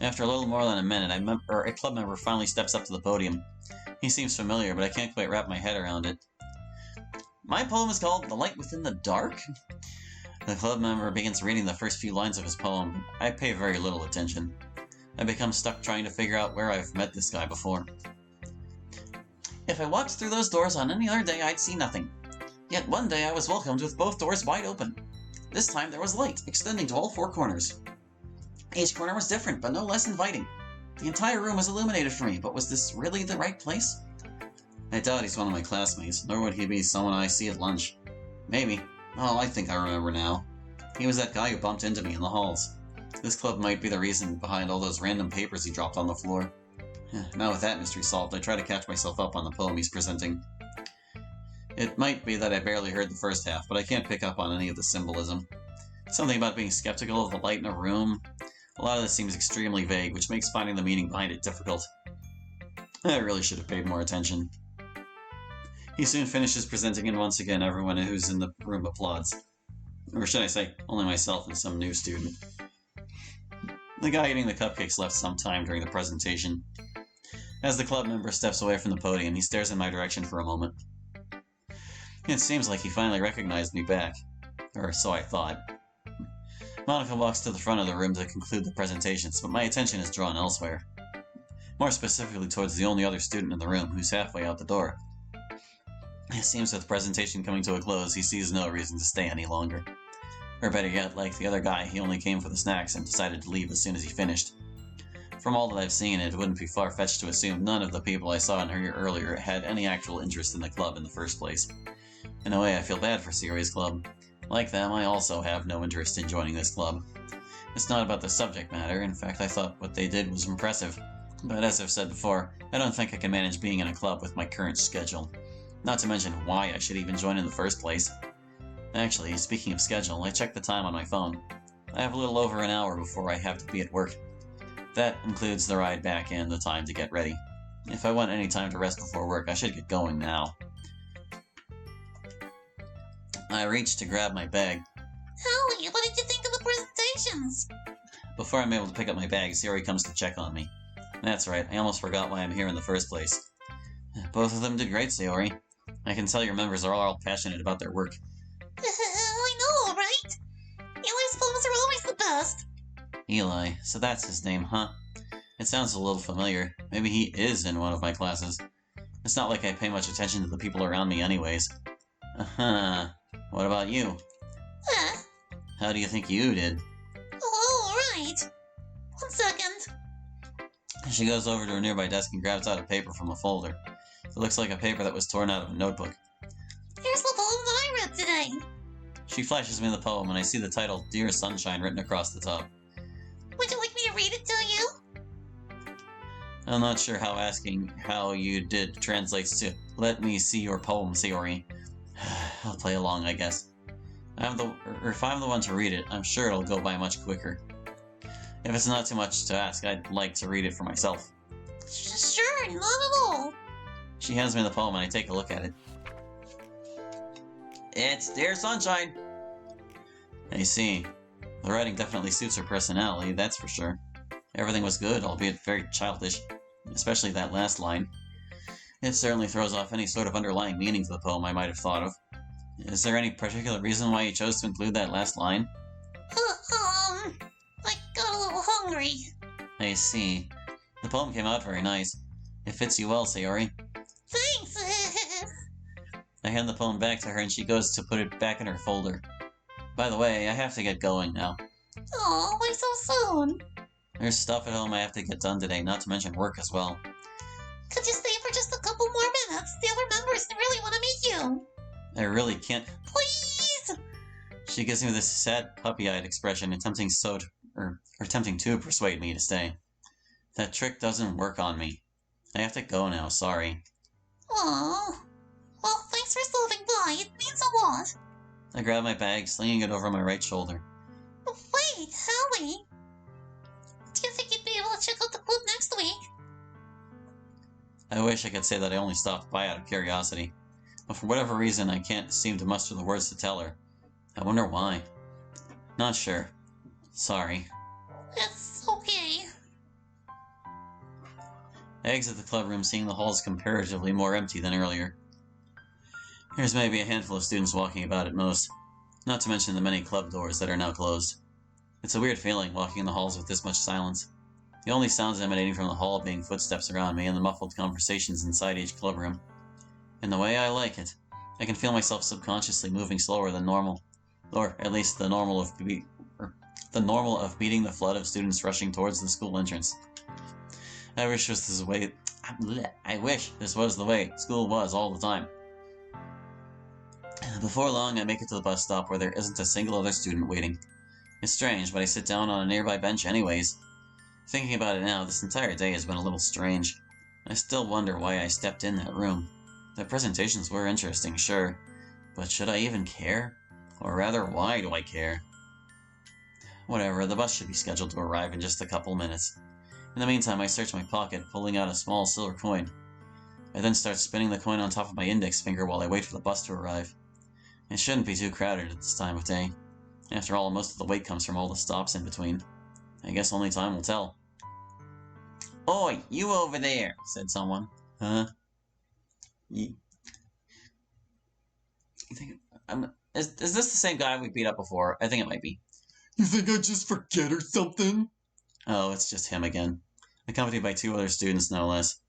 After a little more than a minute, a club member finally steps up to the podium. He seems familiar, but I can't quite wrap my head around it. My poem is called The Light Within the Dark? The club member begins reading the first few lines of his poem. I pay very little attention. I become stuck trying to figure out where I've met this guy before. If I walked through those doors on any other day, I'd see nothing. Yet one day I was welcomed with both doors wide open. This time there was light, extending to all four corners. Each corner was different, but no less inviting. The entire room was illuminated for me, but was this really the right place? I doubt he's one of my classmates, nor would he be someone I see at lunch. Maybe. Oh, I think I remember now. He was that guy who bumped into me in the halls. This club might be the reason behind all those random papers he dropped on the floor. Now with that mystery solved, I try to catch myself up on the poem he's presenting. It might be that I barely heard the first half, but I can't pick up on any of the symbolism. Something about being skeptical of the light in a room. A lot of this seems extremely vague, which makes finding the meaning behind it difficult. I really should have paid more attention. He soon finishes presenting, and once again everyone who's in the room applauds. Or should I say, only myself and some new student. The guy eating the cupcakes left some time during the presentation. As the club member steps away from the podium, he stares in my direction for a moment. It seems like he finally recognized me back. Or so I thought. Monica walks to the front of the room to conclude the presentations, but my attention is drawn elsewhere. More specifically towards the only other student in the room, who's halfway out the door. It seems with the presentation coming to a close, he sees no reason to stay any longer. Or better yet, like the other guy, he only came for the snacks and decided to leave as soon as he finished. From all that I've seen, it wouldn't be far-fetched to assume none of the people I saw in here earlier had any actual interest in the club in the first place. In a way, I feel bad for Sayori's club. Like them, I also have no interest in joining this club. It's not about the subject matter. In fact, I thought what they did was impressive. But as I've said before, I don't think I can manage being in a club with my current schedule. Not to mention why I should even join in the first place. Actually, speaking of schedule, I checked the time on my phone. I have a little over an hour before I have to be at work. That includes the ride back and the time to get ready. If I want any time to rest before work, I should get going now. I reach to grab my bag. Howie, what did you think of the presentations? Before I'm able to pick up my bag, Sayori comes to check on me. That's right, I almost forgot why I'm here in the first place. Both of them did great, Sayori. I can tell your members are all passionate about their work. I know, right? Eli's poems are always the best. Eli, so that's his name, huh? It sounds a little familiar. Maybe he is in one of my classes. It's not like I pay much attention to the people around me anyways. What about you? How do you think you did? Oh, right. 1 second. She goes over to a nearby desk and grabs out a paper from a folder. It looks like a paper that was torn out of a notebook. Here's the poem that I read today. She flashes me the poem, and I see the title, Dear Sunshine, written across the top. Would you like me to read it to you? I'm not sure how asking how you did translates to, let me see your poem, Sayori. I'll play along, I guess. If I'm the one to read it, I'm sure it'll go by much quicker. If it's not too much to ask, I'd like to read it for myself. Sure, not at all. She hands me the poem and I take a look at it. It's Dear Sunshine! I see. The writing definitely suits her personality, that's for sure. Everything was good, albeit very childish. Especially that last line. It certainly throws off any sort of underlying meaning to the poem I might have thought of. Is there any particular reason why you chose to include that last line? I got a little hungry. I see. The poem came out very nice. It fits you well, Sayori. Thanks. I hand the poem back to her and she goes to put it back in her folder. By the way, I have to get going now. Oh, why so soon? There's stuff at home I have to get done today, not to mention work as well. Could you stay for just a couple more minutes? The other members really want to meet you. I really can't. Please! She gives me this sad puppy-eyed expression, attempting to persuade me to stay. That trick doesn't work on me. I have to go now, sorry. Oh, well, thanks for stopping by. It means a lot. I grab my bag, slinging it over my right shoulder. Wait, Howie. Do you think you'd be able to check out the club next week? I wish I could say that I only stopped by out of curiosity, but for whatever reason I can't seem to muster the words to tell her. I wonder why. Not sure. Sorry. It's okay. I exit the club room, seeing the halls comparatively more empty than earlier. There's maybe a handful of students walking about at most, not to mention the many club doors that are now closed. It's a weird feeling, walking in the halls with this much silence. The only sounds emanating from the hall being footsteps around me and the muffled conversations inside each club room. In the way I like it, I can feel myself subconsciously moving slower than normal, or at least the normal of beating the flood of students rushing towards the school entrance. I wish this was the way school was all the time. Before long, I make it to the bus stop where there isn't a single other student waiting. It's strange, but I sit down on a nearby bench anyways. Thinking about it now, this entire day has been a little strange. I still wonder why I stepped in that room. The presentations were interesting, sure, but should I even care? Or rather, why do I care? Whatever, the bus should be scheduled to arrive in just a couple minutes. In the meantime, I search my pocket, pulling out a small silver coin. I then start spinning the coin on top of my index finger while I wait for the bus to arrive. It shouldn't be too crowded at this time of day. After all, most of the wait comes from all the stops in between. I guess only time will tell. "Oi, you over there," said someone. Huh? You think is this the same guy we beat up before? I think it might be. "You think I just forget or something?" Oh, it's just him again. Accompanied by 2 other students, no less.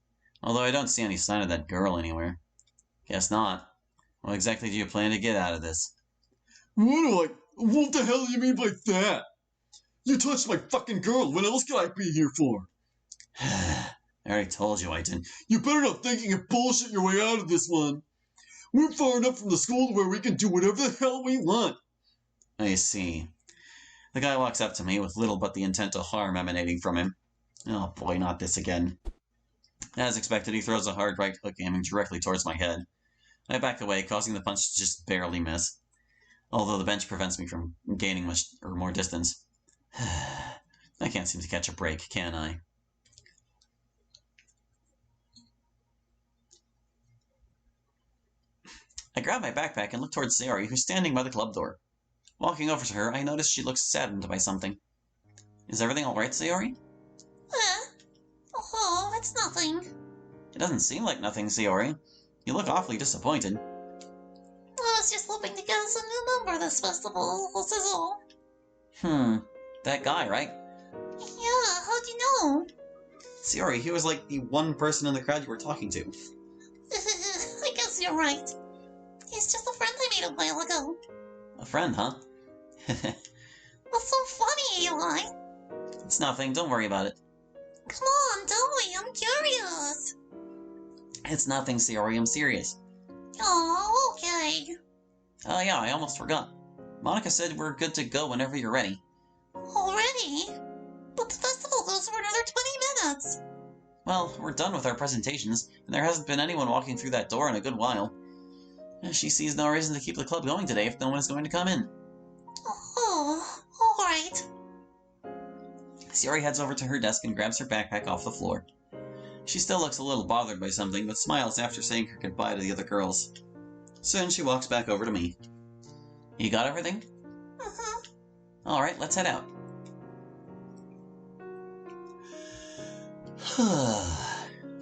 Although I don't see any sign of that girl anywhere. Guess not. What exactly do you plan to get out of this? What the hell do you mean by that? You touched my fucking girl. What else could I be here for? I already told you I didn't. You better not think you can bullshit your way out of this one. We're far enough from the school to where we can do whatever the hell we want. I see. The guy walks up to me with little but the intent to harm emanating from him. Oh boy, not this again. As expected, he throws a hard right hook aiming directly towards my head. I back away, causing the punch to just barely miss, although the bench prevents me from gaining much or more distance. I can't seem to catch a break, can I? I grab my backpack and look towards Sayori, who's standing by the club door. Walking over to her, I notice she looks saddened by something. Is everything alright, Sayori? Oh, it's nothing. It doesn't seem like nothing, Sayori. You look awfully disappointed. I was just hoping to get us a new member this festival, this is all. That guy, right? Yeah, how'd you know? Sayori, he was like the one person in the crowd you were talking to. I guess you're right. He's just a friend I made a while ago. A friend, huh? What's so funny, Eli? It's nothing, don't worry about it. Come on, tell me, I'm curious. It's nothing, Sayori, I'm serious. Oh, okay. Oh yeah, I almost forgot. Monica said we're good to go whenever you're ready. Already? But the festival goes for another 20 minutes. Well, we're done with our presentations, and there hasn't been anyone walking through that door in a good while. She sees no reason to keep the club going today if no one is going to come in. Oh, alright. Sayori heads over to her desk and grabs her backpack off the floor. She still looks a little bothered by something, but smiles after saying her goodbye to the other girls. Soon she walks back over to me. You got everything? Alright, let's head out.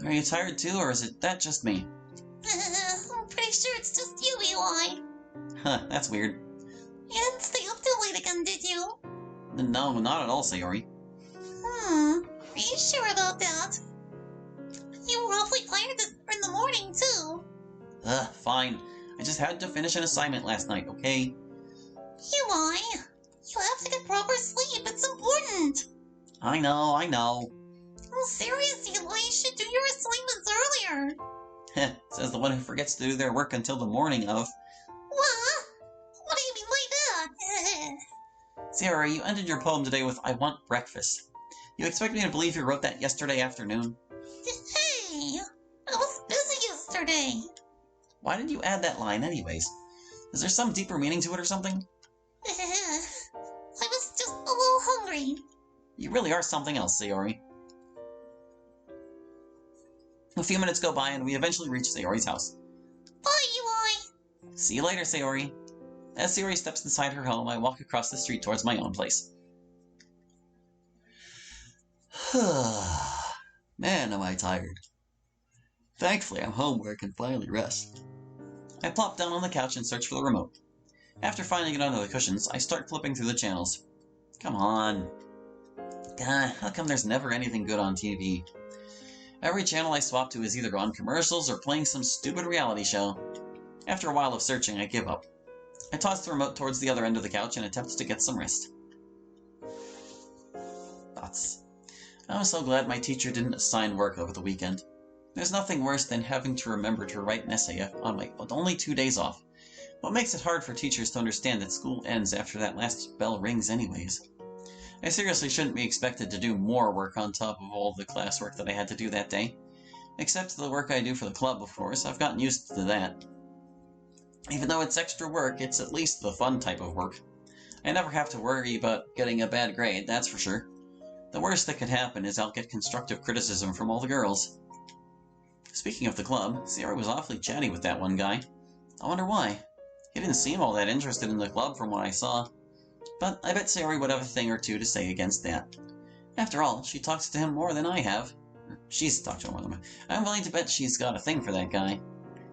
Are you tired too, or is that just me? I'm pretty sure it's just you, Eli. Huh, that's weird. You didn't stay up too late again, did you? No, not at all, Sayori. Are you sure about that? You were awfully tired in the morning, too. Fine. I just had to finish an assignment last night, okay? Eli, you have to get proper sleep. It's important. I know. I'm serious, Eli. You should do your assignments earlier. Says the one who forgets to do their work until the morning of. What? What do you mean by that? Sayori, you ended your poem today with "I want breakfast." You expect me to believe you wrote that yesterday afternoon? Hey, I was busy yesterday. Why did you add that line anyways? Is there some deeper meaning to it or something? I was just a little hungry. You really are something else, Sayori. A few minutes go by and we eventually reach Sayori's house. Bye, Eli. See you later, Sayori. As Sayori steps inside her home, I walk across the street towards my own place. Man, am I tired. Thankfully, I'm home where I can finally rest. I plop down on the couch and search for the remote. After finding it under the cushions, I start flipping through the channels. Come on. God, how come there's never anything good on TV? Every channel I swap to is either on commercials or playing some stupid reality show. After a while of searching, I give up. I toss the remote towards the other end of the couch and attempt to get some rest. Thoughts. I'm so glad my teacher didn't assign work over the weekend. There's nothing worse than having to remember to write an essay on with only 2 days off. What makes it hard for teachers to understand that school ends after that last bell rings anyways. I seriously shouldn't be expected to do more work on top of all the classwork that I had to do that day. Except the work I do for the club, of course. I've gotten used to that. Even though it's extra work, it's at least the fun type of work. I never have to worry about getting a bad grade, that's for sure. The worst that could happen is I'll get constructive criticism from all the girls. Speaking of the club, Sierra was awfully chatty with that one guy. I wonder why. He didn't seem all that interested in the club from what I saw. But I bet Sari would have a thing or two to say against that. After all, she talks to him more than I have. She's talked to him more than I. I'm willing to bet she's got a thing for that guy.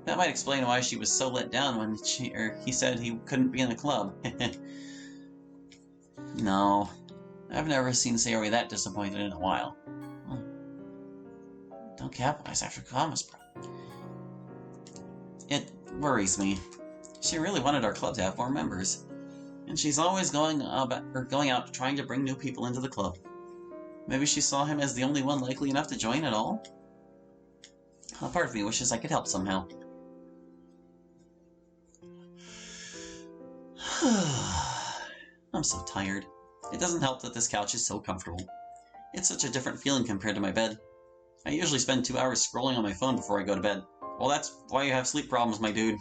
That might explain why she was so let down when he said he couldn't be in the club. No, I've never seen Sayori that disappointed in a while. Don't capitalize after commas, bro. It worries me. She really wanted our club to have more members. And she's always going out trying to bring new people into the club. Maybe she saw him as the only one likely enough to join at all? A part of me wishes I could help somehow. I'm so tired. It doesn't help that this couch is so comfortable. It's such a different feeling compared to my bed. I usually spend 2 hours scrolling on my phone before I go to bed. Well, that's why you have sleep problems, my dude.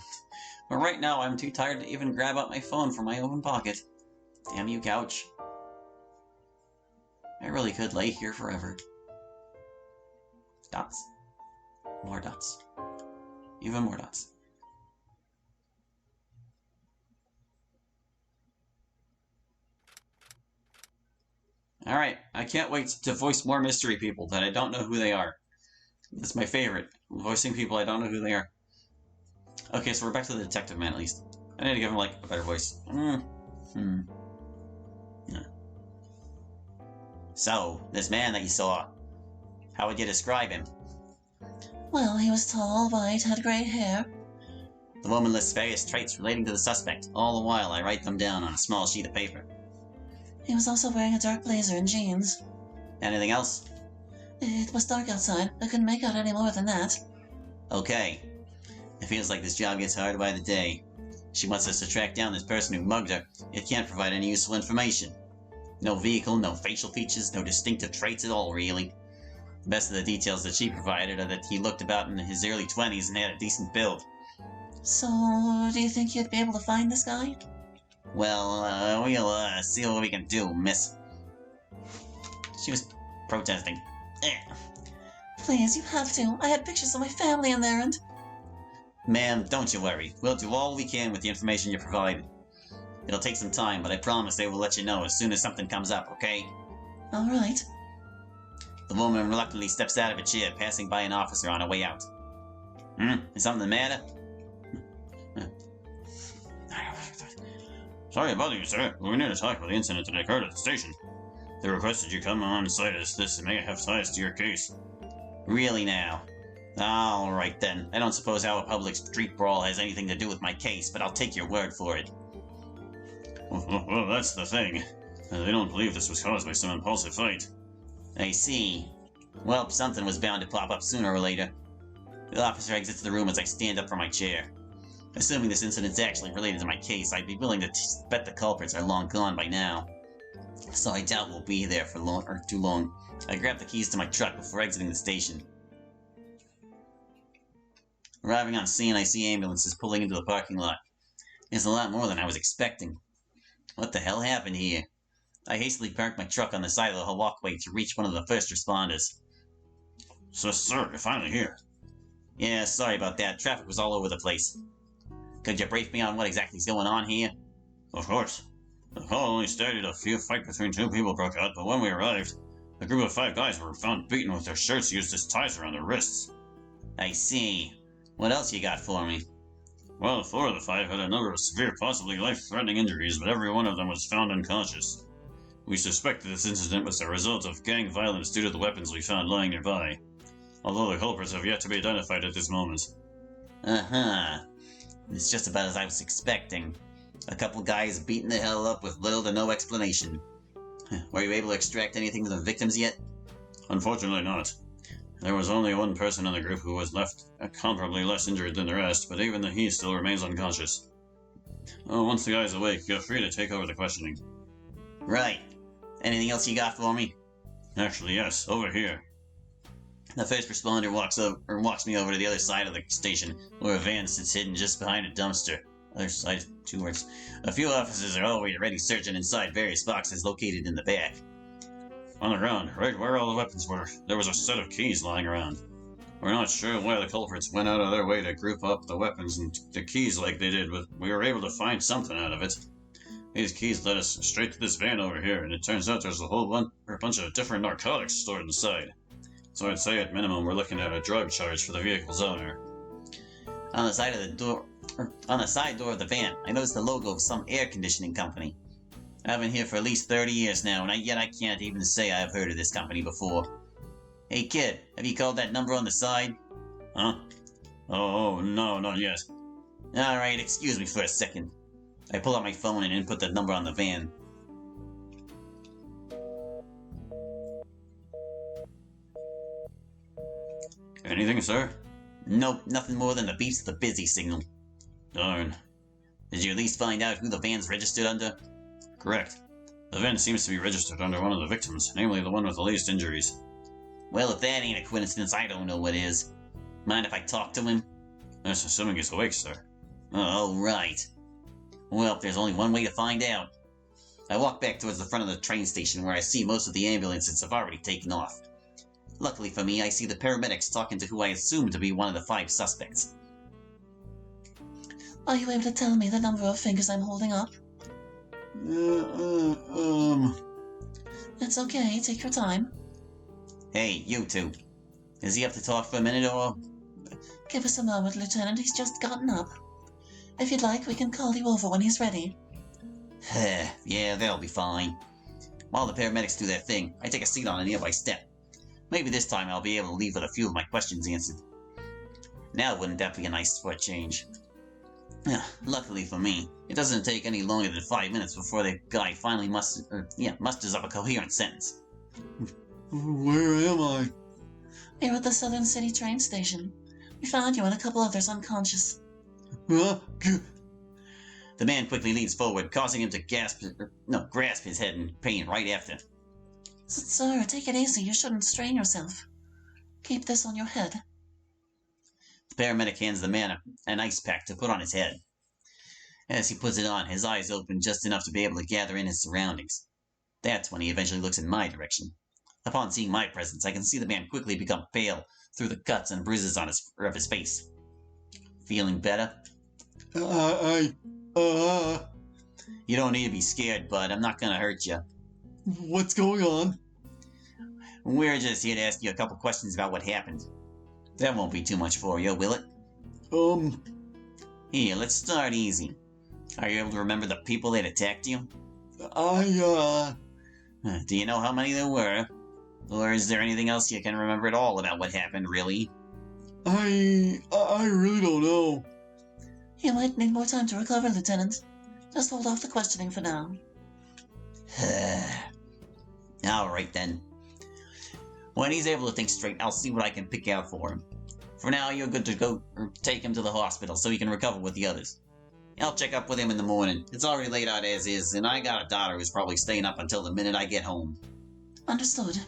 But right now, I'm too tired to even grab out my phone from my open pocket. Damn you, couch. I really could lay here forever. Dots. More dots. Even more dots. Alright, I can't wait to voice more mystery people that I don't know who they are. That's my favorite. Voicing people I don't know who they are. Okay, so we're back to the detective man at least. I need to give him, like, a better voice. Yeah. So, this man that you saw, how would you describe him? Well, he was tall, white, had grey hair. The woman lists various traits relating to the suspect. All the while, I write them down on a small sheet of paper. He was also wearing a dark blazer and jeans. Anything else? It was dark outside. I couldn't make out any more than that. Okay. It feels like this job gets harder by the day. She wants us to track down this person who mugged her. It can't provide any useful information. No vehicle, no facial features, no distinctive traits at all, really. The best of the details that she provided are that he looked about in his early 20s and had a decent build. So, do you think you'd be able to find this guy? Well, we'll see what we can do, miss. She was protesting. Please, you have to. I had pictures of my family in there and... Ma'am, don't you worry. We'll do all we can with the information you provided. It'll take some time, but I promise they will let you know as soon as something comes up, okay? All right. The woman reluctantly steps out of a chair, passing by an officer on her way out. Is something the matter? Sorry about you, sir. We're near to talk about the incident that occurred at the station. They requested you come on site as this may have ties to your case. Really now? Alright then. I don't suppose our public street brawl has anything to do with my case, but I'll take your word for it. Well, that's the thing. They don't believe this was caused by some impulsive fight. I see. Well, something was bound to pop up sooner or later. The officer exits the room as I stand up from my chair. Assuming this incident's actually related to my case, I'd be willing to bet the culprits are long gone by now. So I doubt we'll be there for too long. I grab the keys to my truck before exiting the station. Arriving on scene, I see ambulances pulling into the parking lot. It's a lot more than I was expecting. What the hell happened here? I hastily parked my truck on the side of the walkway to reach one of the first responders. So, sir, you're finally here. Yeah, sorry about that. Traffic was all over the place. Could you brief me on what exactly is going on here? Of course. The call only started a fight between two people broke out, but when we arrived, A group of 5 guys were found beaten with their shirts used as ties around their wrists. I see. What else you got for me? Well, 4 of the 5 had a number of severe, possibly life-threatening injuries, but every one of them was found unconscious. We suspect that this incident was the result of gang violence due to the weapons we found lying nearby, although the culprits have yet to be identified at this moment. Uh-huh. It's just about as I was expecting. A couple guys beating the hell up with little to no explanation. Were you able to extract anything from the victims yet? Unfortunately not. There was only one person in the group who was left comparably less injured than the rest, but even he still remains unconscious. Once the guy's awake, feel free to take over the questioning. Right. Anything else you got for me? Actually, yes, over here. The first responder walks me over to the other side of the station, where a van sits hidden just behind a dumpster. Other side, 2 words. A few officers are already searching inside various boxes located in the back. On the ground, right where all the weapons were, there was a set of keys lying around. We're not sure why the culprits went out of their way to group up the weapons and the keys like they did, but we were able to find something out of it. These keys led us straight to this van over here, and it turns out there's a bunch of different narcotics stored inside. So I'd say at minimum we're looking at a drug charge for the vehicle's owner. On the side door of the van, I noticed the logo of some air conditioning company. I've been here for at least 30 years now, and yet I can't even say I've heard of this company before. Hey kid, have you called that number on the side? Huh? Oh, no, not yet. Alright, excuse me for a second. I pull out my phone and input the number on the van. Anything, sir? Nope, nothing more than the beeps of the busy signal. Darn. Did you at least find out who the van's registered under? Correct. The van seems to be registered under one of the victims, namely the one with the least injuries. Well, if that ain't a coincidence, I don't know what is. Mind if I talk to him? That's assuming he's awake, sir. Oh, right. Well, there's only one way to find out. I walk back towards the front of the train station where I see most of the ambulances have already taken off. Luckily for me, I see the paramedics talking to who I assume to be one of the 5 suspects. Are you able to tell me the number of fingers I'm holding up? It's okay, take your time. Hey, you two. Is he up to talk for a minute or...? Give us a moment, Lieutenant, he's just gotten up. If you'd like, we can call you over when he's ready. Yeah, that'll be fine. While the paramedics do their thing, I take a seat on a nearby step. Maybe this time I'll be able to leave with a few of my questions answered. Now wouldn't that be a nice for a change? Luckily for me, it doesn't take any longer than 5 minutes before the guy finally musters up a coherent sentence. Where am I? We're at the Southern City train station. We found you and a couple others unconscious. Huh? The man quickly leans forward, causing him to grasp his head in pain right after. Sir, take it easy, you shouldn't strain yourself. Keep this on your head. The paramedic hands the man an ice pack to put on his head. As he puts it on, his eyes open just enough to be able to gather in his surroundings. That's when he eventually looks in my direction. Upon seeing my presence, I can see the man quickly become pale through the cuts and bruises on his face. Feeling better? You You don't need to be scared, bud. I'm not gonna hurt you. What's going on? We're just here to ask you a couple questions about what happened. That won't be too much for you, will it? Here, let's start easy. Are you able to remember the people that attacked you? Do you know how many there were? Or is there anything else you can remember at all about what happened, really? I really don't know. You might need more time to recover, Lieutenant. Just hold off the questioning for now. Alright then. When he's able to think straight, I'll see what I can pick out for him. For now, you're good to go take him to the hospital so he can recover with the others. I'll check up with him in the morning. It's already laid out as is, and I got a daughter who's probably staying up until the minute I get home. Understood.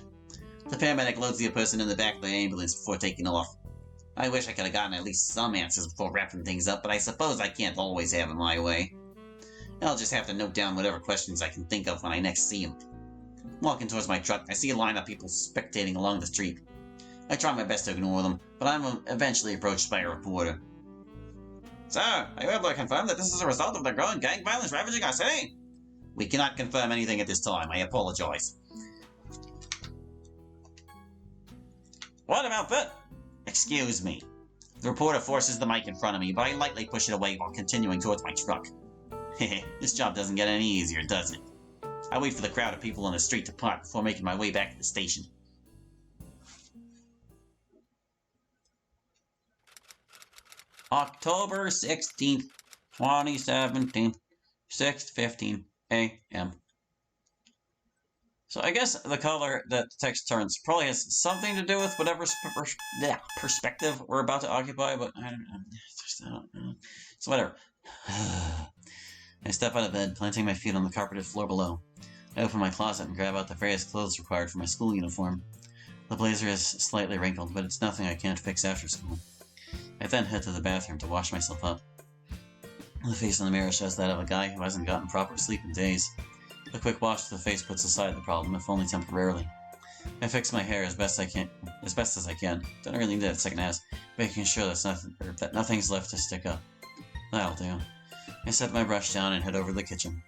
The paramedic loads the person in the back of the ambulance before taking off. I wish I could have gotten at least some answers before wrapping things up, but I suppose I can't always have it my way. I'll just have to note down whatever questions I can think of when I next see him. Walking towards my truck, I see a line of people spectating along the street. I try my best to ignore them, but I'm eventually approached by a reporter. Sir, are you able to confirm that this is a result of the growing gang violence ravaging our city? We cannot confirm anything at this time. I apologize. What about that? Excuse me. The reporter forces the mic in front of me, but I lightly push it away while continuing towards my truck. Heh, this job doesn't get any easier, does it? I wait for the crowd of people on the street to part before making my way back to the station. October 16th, 2017, 6:15 a.m. So I guess the color that the text turns probably has something to do with whatever perspective we're about to occupy, but I don't know. So whatever. I step out of bed, planting my feet on the carpeted floor below. I open my closet and grab out the various clothes required for my school uniform. The blazer is slightly wrinkled, but it's nothing I can't fix after school. I then head to the bathroom to wash myself up. The face in the mirror shows that of a guy who hasn't gotten proper sleep in days. A quick wash of the face puts aside the problem, if only temporarily. I fix my hair as best as I can. Don't really need that second ass, making sure that nothing's left to stick up. That'll do. I set my brush down and head over to the kitchen.